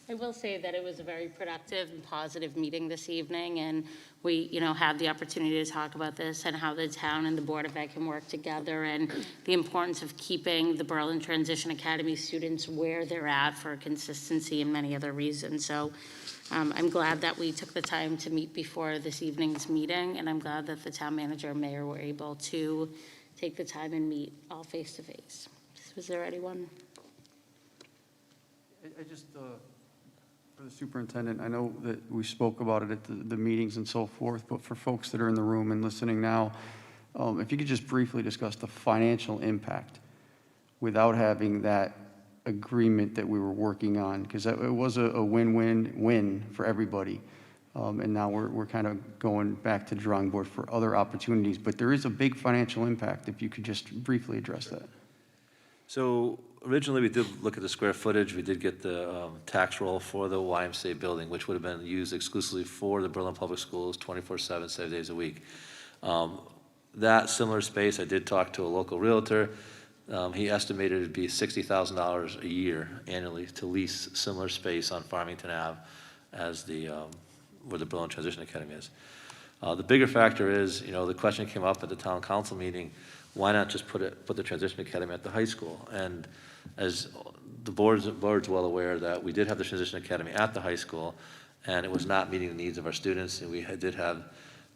I will say that it was a very productive and positive meeting this evening, and we, had the opportunity to talk about this and how the town and the Board of Ed can work together, and the importance of keeping the Berlin Transition Academy students where they're at for consistency and many other reasons. So I'm glad that we took the time to meet before this evening's meeting, and I'm glad that the town manager and mayor were able to take the time and meet all face-to-face. Was there anyone? I just, for the superintendent, I know that we spoke about it at the meetings and so forth, but for folks that are in the room and listening now, if you could just briefly discuss the financial impact without having that agreement that we were working on, because it was a win-win-win for everybody. And now we're kind of going back to the drawing board for other opportunities, but there is a big financial impact, if you could just briefly address that. So originally, we did look at the square footage. We did get the tax roll for the YMCA building, which would have been used exclusively for the Berlin Public Schools, 24/7, 7 days a week. That similar space, I did talk to a local realtor. He estimated it'd be $60,000 a year annually to lease similar space on Farmington Ave as where the Berlin Transition Academy is. The bigger factor is, the question came up at the town council meeting, why not just put the Transition Academy at the high school? And as the board's well aware that we did have the Transition Academy at the high school, and it was not meeting the needs of our students, and we did have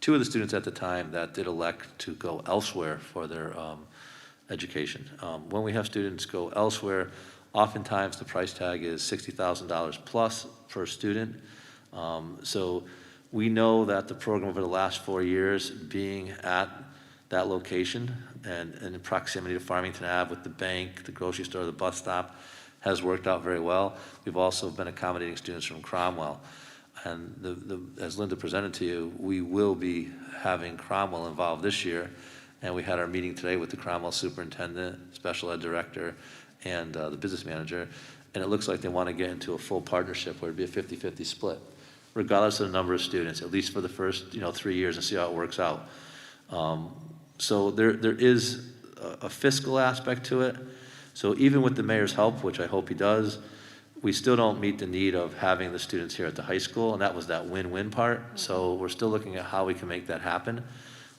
2 of the students at the time that did elect to go elsewhere for their education. When we have students go elsewhere, oftentimes the price tag is $60,000 plus per student. So we know that the program over the last 4 years being at that location and in proximity to Farmington Ave with the bank, the grocery store, the bus stop has worked out very well. We've also been accommodating students from Cromwell. And as Linda presented to you, we will be having Cromwell involved this year. And we had our meeting today with the Cromwell superintendent, special ed director, and the business manager. And it looks like they want to get into a full partnership where it'd be a 50-50 split, regardless of the number of students, at least for the first 3 years, and see how it works out. So there is a fiscal aspect to it. So even with the mayor's help, which I hope he does, we still don't meet the need of having the students here at the high school, and that was that win-win part. So we're still looking at how we can make that happen.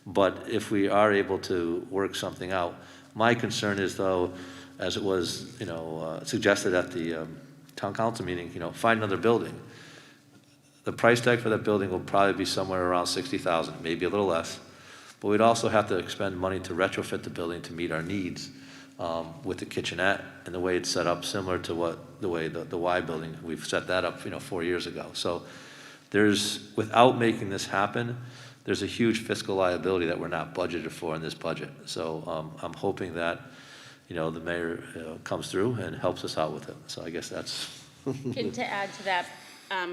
But if we are able to work something out, my concern is though, as it was, suggested at the town council meeting, find another building. The price tag for that building will probably be somewhere around $60,000, maybe a little less. But we'd also have to expend money to retrofit the building to meet our needs with the kitchenette and the way it's set up, similar to the way the Y building, we've set that up, 4 years ago. So without making this happen, there's a huge fiscal liability that we're not budgeted for in this budget. So I'm hoping that, the mayor comes through and helps us out with it. So I guess that's. And to add to that,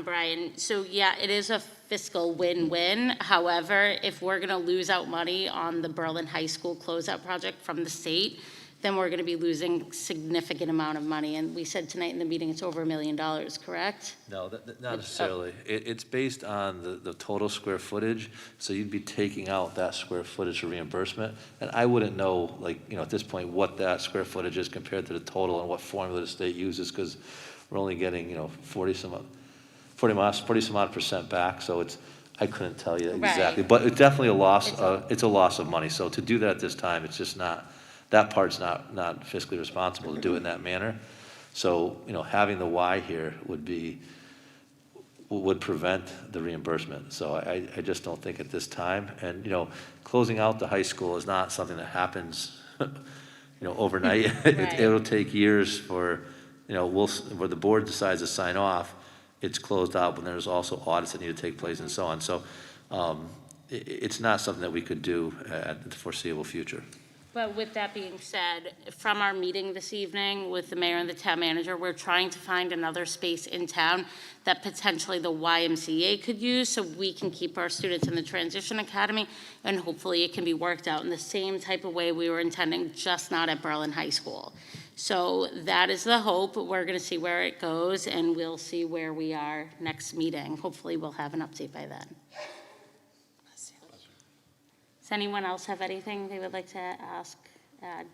Brian, so yeah, it is a fiscal win-win. However, if we're gonna lose out money on the Berlin High School closeout project from the state, then we're gonna be losing significant amount of money. And we said tonight in the meeting, it's over $1 million, correct? No, not necessarily. It's based on the total square footage, so you'd be taking out that square footage for reimbursement. And I wouldn't know, at this point, what that square footage is compared to the total and what formula the state uses, because we're only getting, 40 some odd percent back, so I couldn't tell you exactly. Right. But it's definitely a loss, it's a loss of money. So to do that at this time, it's just not, that part's not fiscally responsible to do it in that manner. So, having the Y here would prevent the reimbursement. So I just don't think at this time. And, closing out the high school is not something that happens, overnight. Right. It'll take years for, where the board decides to sign off, it's closed out, but there's also audits that need to take place and so on. So it's not something that we could do at the foreseeable future. But with that being said, from our meeting this evening with the mayor and the town manager, we're trying to find another space in town that potentially the YMCA could use, so we can keep our students in the transition academy, and hopefully it can be worked out in the same type of way we were intending, just not at Berlin High School. So that is the hope. We're gonna see where it goes, and we'll see where we are next meeting. Hopefully we'll have an update by then. Does anyone else have anything they would like to add?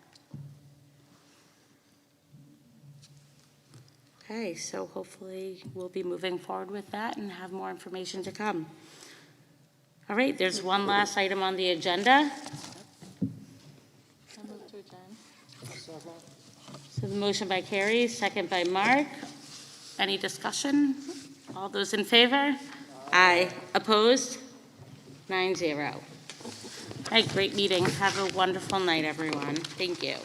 Okay, so hopefully we'll be moving forward with that and have more information to come. All right, there's one last item on the agenda. So the motion by Carrie, second by Mark. Any discussion? All those in favor? Aye. Opposed? 9-0. All right, great meeting. Have a wonderful night, everyone. Thank you.